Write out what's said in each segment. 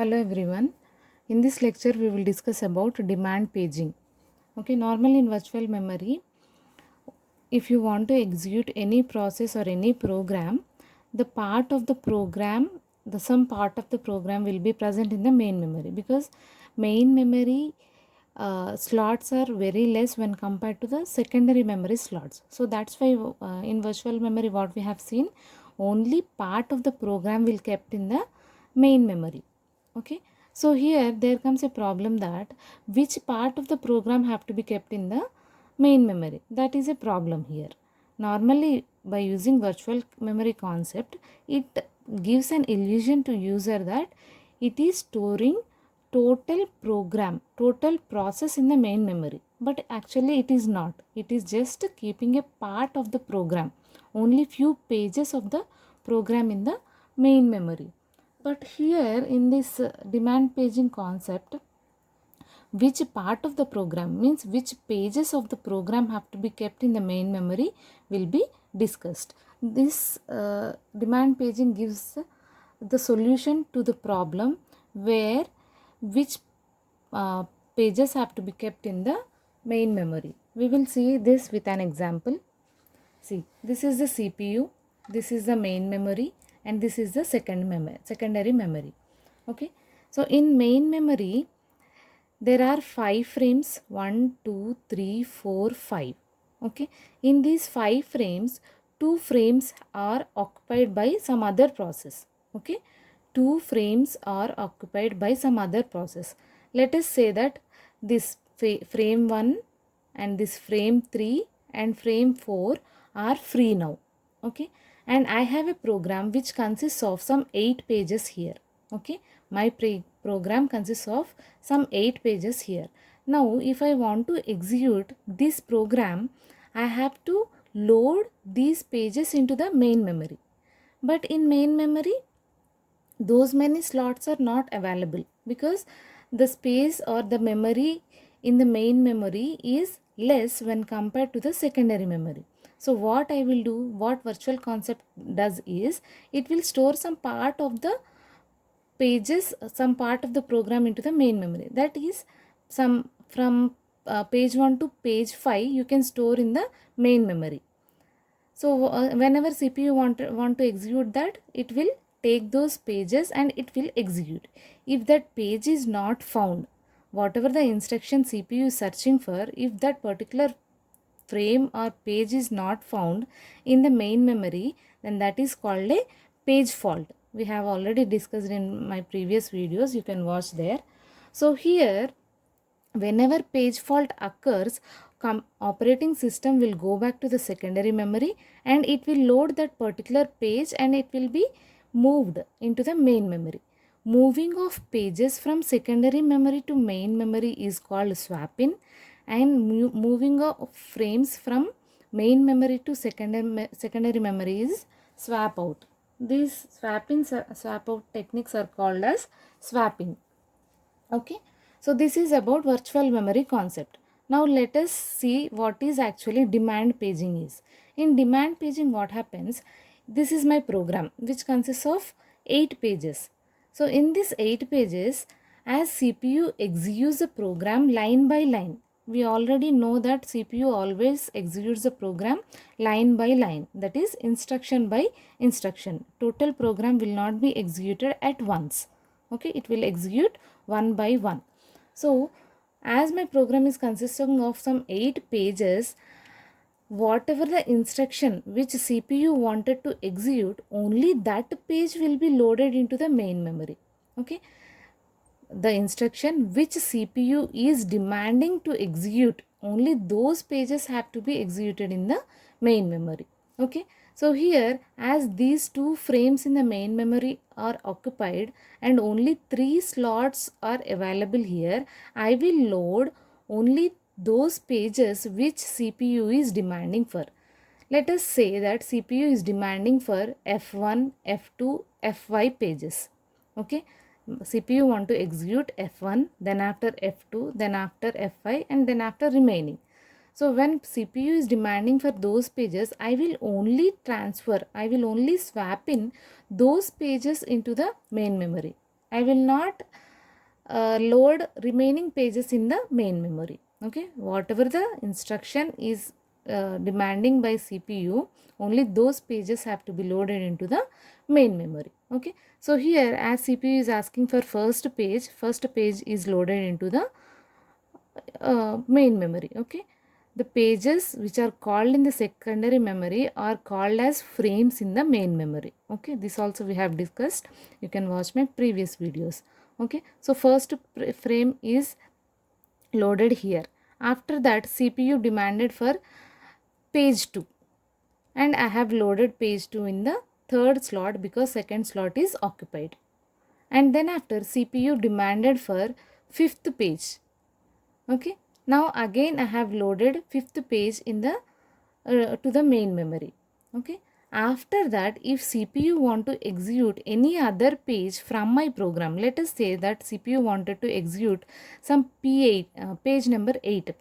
Hello everyone. In this lecture we will discuss about demand paging. Okay, normally in virtual memory, if you want to execute any process or any program, the part of the program, the some part of the program will be present in the main memory, because main memory slots are very less when compared to the secondary memory slots. So that's why in virtual memory what we have seen, only part of the program will kept in the main memory. Okay, so here there comes a problem that which part of the program have to be kept in the main memory. That is a problem here. Normally by using virtual memory concept, it gives an illusion to user that it is storing total program, total process in the main memory, but actually it is not. It is just keeping a part of the program, only few pages of the program in the main memory. But here in this demand paging concept, which part of the program, means which pages of the program have to be kept in the main memory, will be discussed. This demand paging gives the solution to the problem where which uh, pages have to be kept in the main memory. We will see this with an example. See, this is the CPU, this is the main memory, and this is the secondary memory. Okay, so in main memory there are 5 frames, 1 2 3 4 5. Okay, in these 5 frames, 2 frames are occupied by some other process. Okay, 2 frames are occupied by some other process. Let us say that this frame 1 and this frame 3 and frame 4 are free now. Okay, and I have a program which consists of some 8 pages here. Okay, my program consists of some 8 pages here. Now if I want to execute this program, I have to load these pages into the main memory. But in main memory, those many slots are not available, because the space or the memory in the main memory is less when compared to the secondary memory. So what I will do, what virtual concept does is, it will store some part of the pages, some part of the program into the main memory. That is, some from page 1 to page 5 you can store in the main memory. So whenever CPU want to execute that, it will take those pages and it will execute. If that page is not found, whatever the instruction CPU is searching for, if that particular frame or page is not found in the main memory, then that is called a page fault. We have already discussed in my previous videos, you can watch there. So here, whenever page fault occurs, operating system will go back to the secondary memory and it will load that particular page and it will be moved into the main memory. Moving of pages from secondary memory to main memory is called swap in, and moving of frames from main memory to secondary memory is swap out. These swap in, swap out techniques are called as swapping. Okay, so this is about virtual memory concept. Now let us see what is actually demand paging is. In demand paging, what happens, this is my program which consists of 8 pages. So in this 8 pages, as CPU executes the program line by line, we already know that CPU always executes the program line by line, that is instruction by instruction. Total program will not be executed at once. Okay, it will execute one by one. So as my program is consisting of some 8 pages, whatever the instruction which CPU wanted to execute, only that page will be loaded into the main memory. Okay, the instruction which CPU is demanding to execute, only those pages have to be executed in the main memory. Okay, so here, as these 2 frames in the main memory are occupied and only 3 slots are available here, I will load only those pages which CPU is demanding for. Let us say that CPU is demanding for F1, F2, F5 pages. Okay, CPU want to execute F1, then after F2, then after F5, and then after remaining. So when CPU is demanding for those pages, I will only swap in those pages into the main memory. I will not load remaining pages in the main memory. Okay, whatever the instruction is demanding by CPU, only those pages have to be loaded into the main memory. Okay, so here as CPU is asking for first page is loaded into the main memory. Okay, the pages which are called in the secondary memory are called as frames in the main memory. Okay, this also we have discussed. You can watch my previous videos. Okay, so first frame is loaded here. After that CPU demanded for page 2, and I have loaded page 2 in the third slot because second slot is occupied. And then after CPU demanded for fifth page. Okay, now again I have loaded fifth page in the to the main memory. Okay, after that if CPU want to execute any other page from my program, let us say that CPU wanted to execute some P8 page number 8,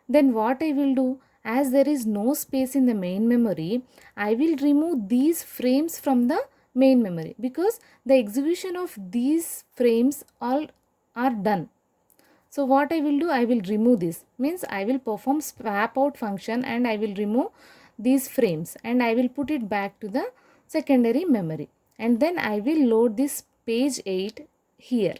then what I will do, as there is no space in the main memory, I will remove these frames from the main memory because the execution of these frames all are done. So what I will do, I will remove this, means I will perform swap out function and I will remove these frames and I will put it back to the secondary memory, and then I will load this page 8 here.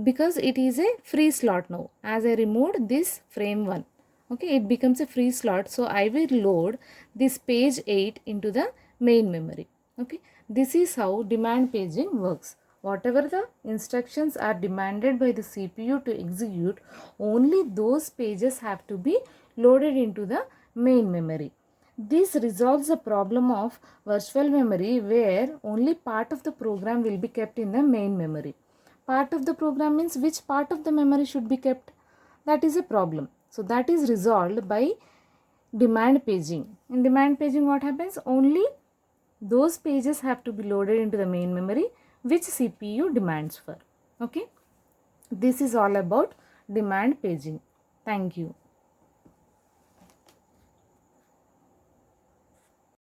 Because it is a free slot now, as I removed this frame 1. Okay, it becomes a free slot, so I will load this page 8 into the main memory. Okay, this is how demand paging works. Whatever the instructions are demanded by the CPU to execute, only those pages have to be loaded into the main memory. This resolves the problem of virtual memory where only part of the program will be kept in the main memory. Part of the program means which part of the memory should be kept. That is a problem. So that is resolved by demand paging. In demand paging what happens? Only those pages have to be loaded into the main memory which CPU demands for. Okay. This is all about demand paging. Thank you.